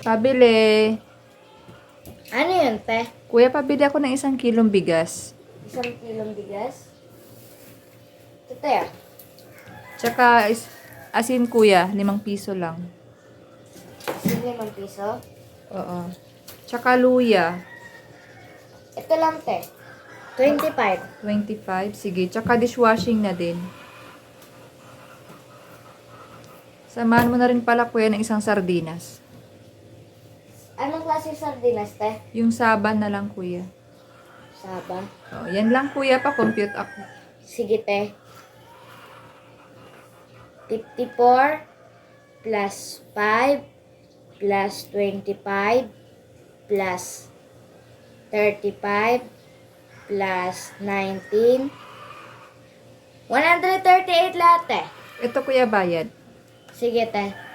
Pabili. Ano yun, te? Kuya, pabili ako ng 1 kilong bigas. 1 kilong bigas? Ito, te. Tsaka asin kuya, 5 piso lang. Sige, 5 piso. Oo. Tsaka luya, Ito lang, te. 25. 25. Sige, tsaka dishwashing na din. Samahan mo na rin pala kuya ng 1 sardinas. Anong klase sardinas, te? Yung saban na lang kuya. Saba. Oh, yan lang kuya, pa-compute ako. Sige, te. 54 plus 5 plus 25 plus 35 plus 19 138 lahat, te. Ito kuya bayad. Sige, te.